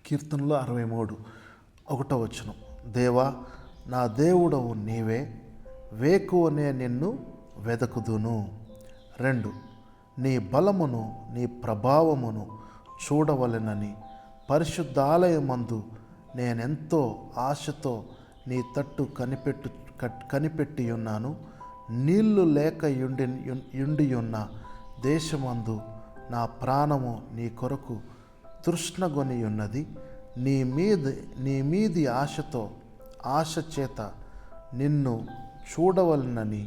కీర్తనలో 63 ఒకటో వచనం. దేవా నా దేవుడవు నీవే, వేకువనే నిన్ను వెదకుదును. 2 నీ బలమును నీ ప్రభావమును చూడవలెనని పరిశుద్ధాలయమందు నేనెంతో ఆశతో నీ తట్టు కనిపెట్టి ఉన్నాను. నీళ్లు లేక యుండియున్న దేశమందు నా ప్రాణము నీ కొరకు తృష్ణగొని ఉన్నది. నీ మీది ఆశ చేత నిన్ను చూడవలనని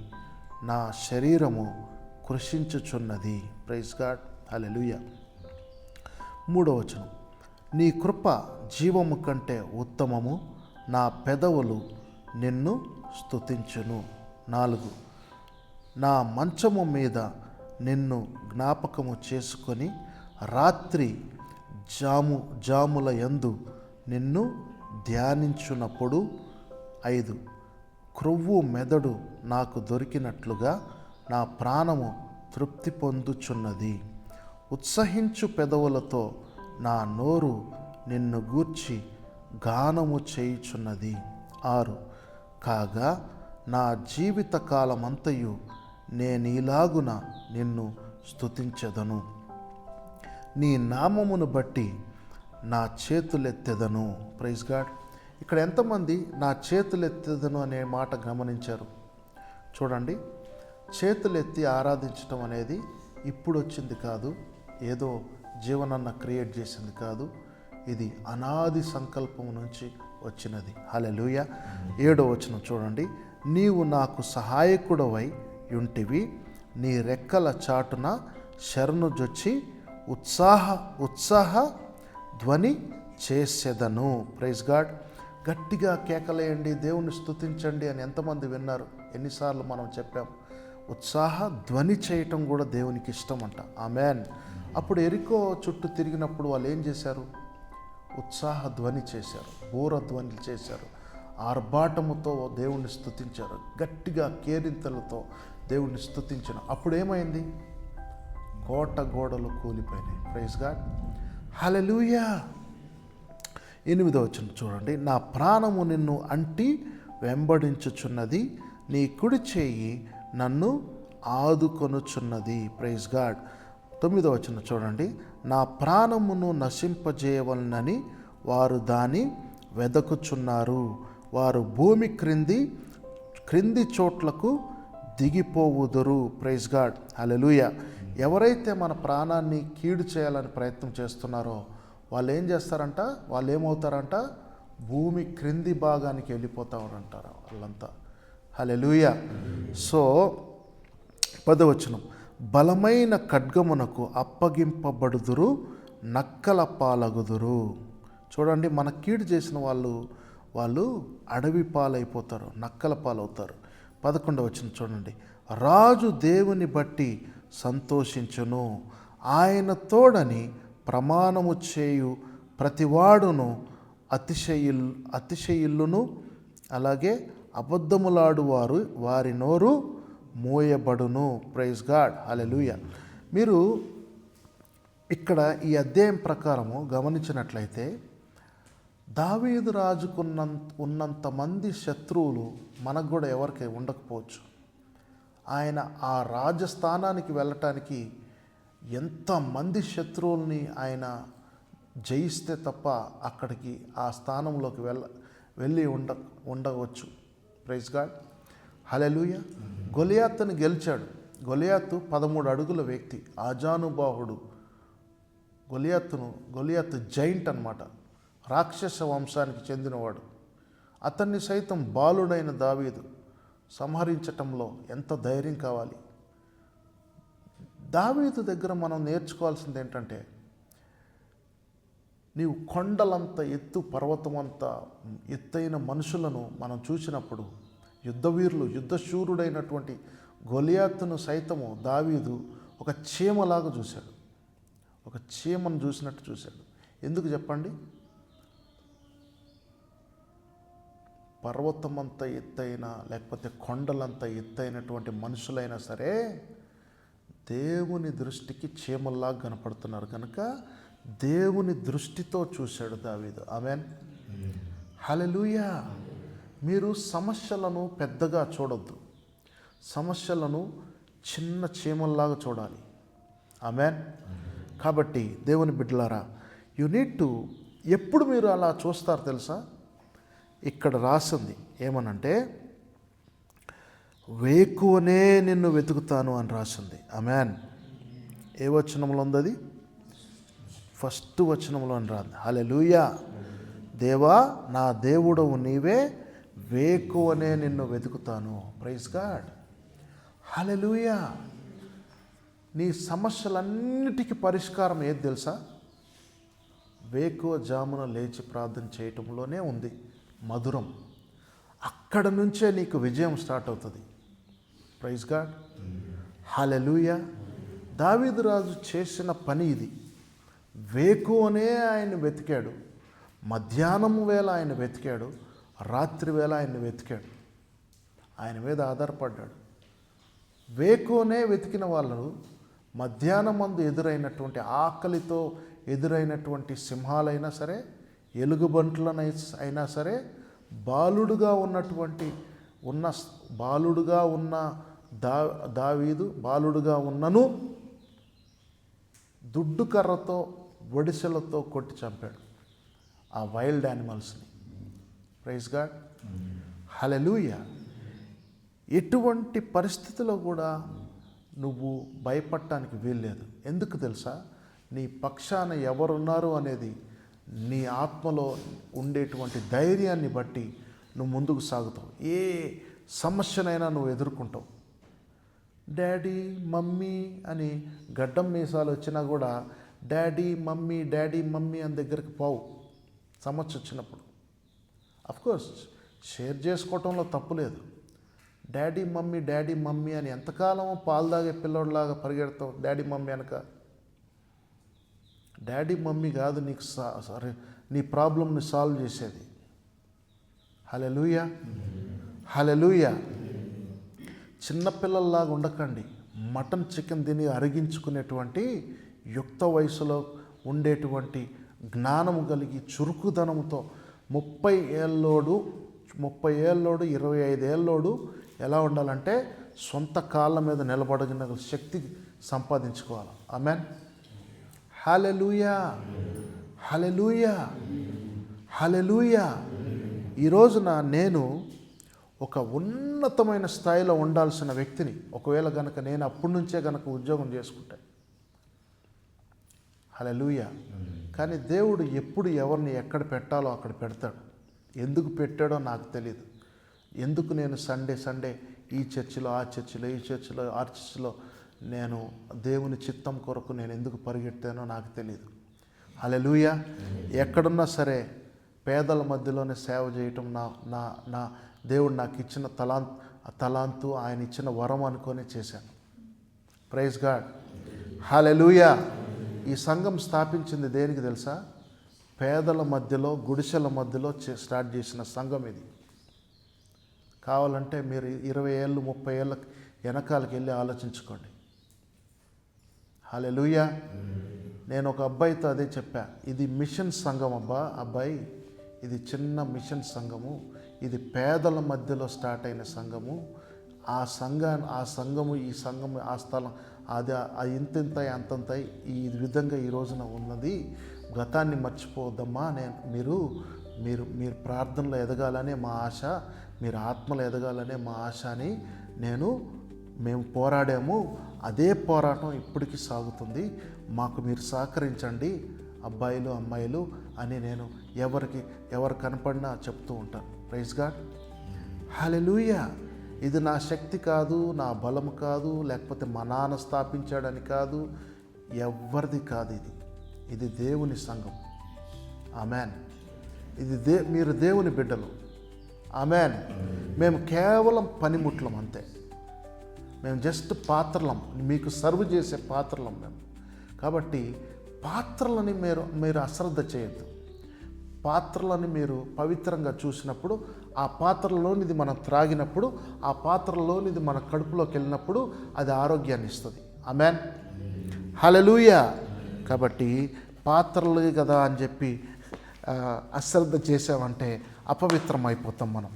నా శరీరము కృషించుచున్నది. ప్రైజ్ గాడ్, హల్లెలూయా. 3వ వచనం. నీ కృప జీవము కంటే ఉత్తమము, నా పెదవులు నిన్ను స్తుతించును. 4 నా మంచము మీద నిన్ను జ్ఞాపకము చేసుకొని రాత్రి జాముల యందు నిన్ను ధ్యానించున్నప్పుడు. 5 క్రొవ్వు మెదడు నాకు దొరికినట్లుగా నా ప్రాణము తృప్తి పొందుచున్నది. ఉత్సహించు పెదవులతో నా నోరు నిన్ను గూర్చి గానము చేయుచున్నది. 6 కాగా నా జీవిత కాలమంతయు నేనీలాగున నిన్ను స్తుతించెదను. నీ నామమును బట్టి నా చేతులెత్తెదను. Praise God. ఇక్కడ ఎంతమంది నా చేతులెత్తెదను అనే మాట గమనించారు? చూడండి, చేతులెత్తి ఆరాధించటం అనేది ఇప్పుడు వచ్చింది కాదు, ఏదో జీవనన్న క్రియేట్ చేసింది కాదు. ఇది అనాది సంకల్పం నుంచి వచ్చినది. హల్లెలూయా. 7వ వచనం చూడండి. నీవు నాకు సహాయకుడవై యుంటివి, నీ రెక్కల చాటున శరణు జొచ్చి ఉత్సాహ ధ్వని చేసేదను. Praise God. గట్టిగా కేకలేయండి, దేవుని స్తుతించండి అని ఎంతమంది విన్నారు? ఎన్నిసార్లు మనం చెప్పాం? ఉత్సాహ ధ్వని చేయటం కూడా దేవునికి ఇష్టం అంట. ఆమెన్. అప్పుడు ఎరికో చుట్టూ తిరిగినప్పుడు వాళ్ళు ఏం చేశారు? ఉత్సాహ ధ్వని చేశారు, బూర ధ్వని చేశారు, ఆర్భాటముతో దేవుణ్ణి స్తుతించారు, గట్టిగా కేరింతలతో దేవుణ్ణి స్తుతించారు. అప్పుడు ఏమైంది? కోట గోడలు కూలిపోయినాయి. ప్రైజ్ గాడ్, హల్లెలూయా. 8వ వచనం చూడండి. నా ప్రాణము నిన్ను అంటి వెంబడించుచున్నది, నీ కుడి చేయి నన్ను ఆదుకొనుచున్నది. Praise God. 9వ వచనం చూడండి. నా ప్రాణమును నశింపజేయవలనని వారు దాని వెదకుచున్నారు, వారు భూమి క్రింది చోట్లకు దిగిపోవుదురు. ప్రైజ్ గాడ్, హల్లెలూయా. ఎవరైతే మన ప్రాణాన్ని కీడు చేయాలని ప్రయత్నం చేస్తున్నారో వాళ్ళు ఏం చేస్తారంట? వాళ్ళు ఏమవుతారంట? భూమి క్రింది భాగానికి వెళ్ళిపోతారంటారు వాళ్ళంతా. హల్లెలూయా. సో 10వ వచనం. బలమైన ఖడ్గమునకు అప్పగింపబడుదురు, నక్కల పాలగుదురు. చూడండి, మన కీడు చేసిన వాళ్ళు అడవి పాలైపోతారు, నక్కల పాలవుతారు. 11వ వచనం చూడండి. రాజు దేవుని బట్టి సంతోషించును, ఆయన తోడని ప్రమాణము చేయు ప్రతివాడును అతిశయిల్లును, అలాగే అబద్ధములాడు వారి నోరు మోయబడును. ప్రైజ్ గాడ్, హల్లెలూయా. మీరు ఇక్కడ ఈ అధ్యాయం ప్రకారము గమనించినట్లయితే దావీదు ఉన్నంతమంది శత్రువులు మనకు కూడా ఎవరికి ఉండకపోవచ్చు. ఆయన ఆ రాజస్థానానికి వెళ్ళటానికి ఎంతమంది శత్రువుల్ని ఆయన జయిస్తే తప్ప అక్కడికి ఆ స్థానంలోకి వెళ్ళి ఉండవచ్చు. ప్రైజ్ గాడ్, హల్లెలూయా. గొలియాతుని గెలిచాడు. గొలియాతు 13 అడుగుల వ్యక్తి, ఆజానుబాహుడు. గొలియాతు జైంట్ అన్నమాట, రాక్షస వంశానికి చెందినవాడు. అతన్ని సైతం బాలుడైన దావీదు సంహరించటంలో ఎంత ధైర్యం కావాలి. దావీదు దగ్గర మనం నేర్చుకోవాల్సింది ఏంటంటే, నీవు కొండలంత ఎత్తు, పర్వతమంత ఎత్తైన మనుషులను మనం చూసినప్పుడు, యుద్ధవీరులు, యుద్ధశూరుడైనటువంటి గొలియాతును సైతము దావీదు ఒక చీమలాగా చూశాడు, ఒక చీమను చూసినట్టు చూశాడు. ఎందుకు చెప్పండి? పర్వతమంత ఎత్తైన లేకపోతే కొండలంత ఎత్తైనటువంటి మనుషులైనా సరే దేవుని దృష్టికి చీమల్లాగా కనపడుతున్నారు కనుక దేవుని దృష్టితో చూశాడు దావీదు. ఆమేన్. హల్లెలూయా. మీరు సమస్యలను పెద్దగా చూడొద్దు, సమస్యలను చిన్న చీమల్లాగా చూడాలి. ఆమేన్. కాబట్టి దేవుని బిడ్డలారా, యు నీడ్ టు, ఎప్పుడు మీరు అలా చూస్తారు తెలుసా? ఇక్కడ రాసింది ఏమనంటే, వేకువనే నిన్ను వెతుకుతాను అని రాసింది. ఆమేన్. ఏ వచనంలో ఉంది అది? ఫస్ట్ వచనంలో అని రాదు. హల్లెలూయా. దేవా నా దేవుడవు నీవే, వేకువనే నిన్ను వెతుకుతాను. Praise God. హల్లెలూయా. నీ సమస్యలన్నిటికీ పరిష్కారం ఏది తెలుసా? వేకువ జామున లేచి ప్రార్థన చేయటంలోనే ఉంది మధురం. అక్కడ నుంచే నీకు విజయం స్టార్ట్ అవుతుంది. Praise God. హల్లెలూయా. దావీదు రాజు చేసిన పని ఇది. వేకువనే ఆయన వెతికాడు, మధ్యాహ్నం వేళ ఆయన వెతికాడు, రాత్రి వేళ ఆయన వెతికాడు, ఆయన మీద ఆధారపడ్డాడు. వేకువనే వెతికిన వాళ్ళు మధ్యాహ్నం మందు ఎదురైనటువంటి, ఆకలితో ఎదురైనటువంటి సింహాలైనా సరే, ఎలుగుబంట్లనైనా సరే, బాలుడుగా ఉన్న దావీదు బాలుడుగా ఉన్నను దుడ్డు కర్రతో ఒడిసెలతో కొట్టి చంపాడు ఆ వైల్డ్ యానిమల్స్ని. Praise God. హల్లెలూయా. ఎటువంటి పరిస్థితిలో కూడా నువ్వు భయపడటానికి వీల్లేదు. ఎందుకు తెలుసా? నీ పక్షాన ఎవరున్నారు అనేది నీ ఆత్మలో ఉండేటువంటి ధైర్యాన్ని బట్టి నువ్వు ముందుకు సాగుతావు. ఏ సమస్యనైనా నువ్వు ఎదుర్కొంటావు. డాడీ మమ్మీ అని గడ్డం మీసాలు వచ్చినా కూడా డాడీ మమ్మీ అని దగ్గరికి పోవు. సమస్య వచ్చినప్పుడు అఫ్కోర్స్ షేర్ చేసుకోవటంలో తప్పు లేదు. డాడీ మమ్మీ అని ఎంతకాలం పాలు తాగే పిల్లోడిలాగా పరిగెడతావు డాడీ మమ్మీ అనక. డాడీ మమ్మీ కాదు నీకు నీ ప్రాబ్లమ్ని సాల్వ్ చేసేది. హల్లెలూయా. హల్లెలూయా. చిన్నపిల్లల్లాగా ఉండకండి. మటన్ చికెన్ తిని అరిగించుకునేటువంటి యుక్త వయసులో ఉండేటువంటి జ్ఞానము కలిగి చురుకుదనముతో 30 ఏళ్ళోడు 25 ఏళ్ళోడు ఎలా ఉండాలంటే సొంత కాళ్ళ మీద నిలబడగిన శక్తి సంపాదించుకోవాలి. ఆమేన్. హల్లెలూయా. హల్లెలూయా. హల్లెలూయా. ఈ రోజున నేను ఒక ఉన్నతమైన స్థాయిలో ఉండాల్సిన వ్యక్తిని, ఒకవేళ కనుక నేను అప్పటి నుంచే కనుక ఉద్యోగం చేసుకుంటే. హల్లెలూయా. కానీ దేవుడు ఎప్పుడు ఎవరిని ఎక్కడ పెట్టాలో అక్కడ పెడతాడు. ఎందుకు పెట్టాడో నాకు తెలియదు. ఎందుకు నేను సండే ఈ చర్చిలో ఆ చర్చిలో నేను దేవుని చిత్తం కొరకు నేను ఎందుకు పరిగెత్తానో నాకు తెలియదు. హల్లెలూయా. ఎక్కడున్నా సరే పేదల మధ్యలోనే సేవ చేయటం నా దేవుడు నాకు ఇచ్చిన తలాంతు ఆయన ఇచ్చిన వరం అనుకొని చేశాను. Praise God. హల్లెలూయా. ఈ సంఘం స్థాపించింది దేనికి తెలుసా? పేదల మధ్యలో, గుడిసెల మధ్యలో స్టార్ట్ చేసిన సంఘం ఇది. కావాలంటే మీరు 20 ఏళ్ళు 30 ఏళ్ళ వెనకాలకి వెళ్ళి ఆలోచించుకోండి. హల్లెలూయా. నేను ఒక అబ్బాయితో అదే చెప్పా, ఇది మిషన్ సంఘం అబ్బాయి, ఇది చిన్న మిషన్ సంఘము, ఇది పేదల మధ్యలో స్టార్ట్ అయిన సంఘము. ఆ సంఘము ఈ సంఘము ఆ స్థలం అది ఇంతంతాయి అంతంతాయి ఈ విధంగా ఈ రోజున ఉన్నది. గతాన్ని మర్చిపోవద్దమ్మా. మీరు ప్రార్థనలో ఎదగాలనే మా ఆశ, మీరు ఆత్మలో ఎదగాలనే మా ఆశ అని మేము పోరాడాము. అదే పోరాటం ఇప్పటికీ సాగుతుంది. మాకు మీరు సహకరించండి అబ్బాయిలు అమ్మాయిలు అని నేను ఎవరు కనపడినా చెప్తూ ఉంటాను. Praise God. హల్లెలూయా. ఇది నా శక్తి కాదు, నా బలము కాదు, లేకపోతే మా నాన్న స్థాపించాడని కాదు, ఎవరిది కాదు. ఇది దేవుని సంఘం. ఆమెన్. మీరు దేవుని బిడ్డలు. ఆమెన్. మేము కేవలం పనిముట్లం అంతే. మేము జస్ట్ పాత్రలం, మీకు సర్వ్ చేసే పాత్రలం మేము. కాబట్టి పాత్రలని మీరు అశ్రద్ధ చేయొద్దు. పాత్రలని మీరు పవిత్రంగా చూసినప్పుడు, ఆ పాత్రలోనిది మనం త్రాగినప్పుడు, ఆ పాత్రలోనిది మన కడుపులోకి వెళ్ళినప్పుడు అది ఆరోగ్యాన్ని ఇస్తుంది. ఆమెన్. హల్లెలూయా. కాబట్టి పాత్రలు కదా అని చెప్పి అశ్రద్ధ చేసామంటే అపవిత్రం అయిపోతాం మనం.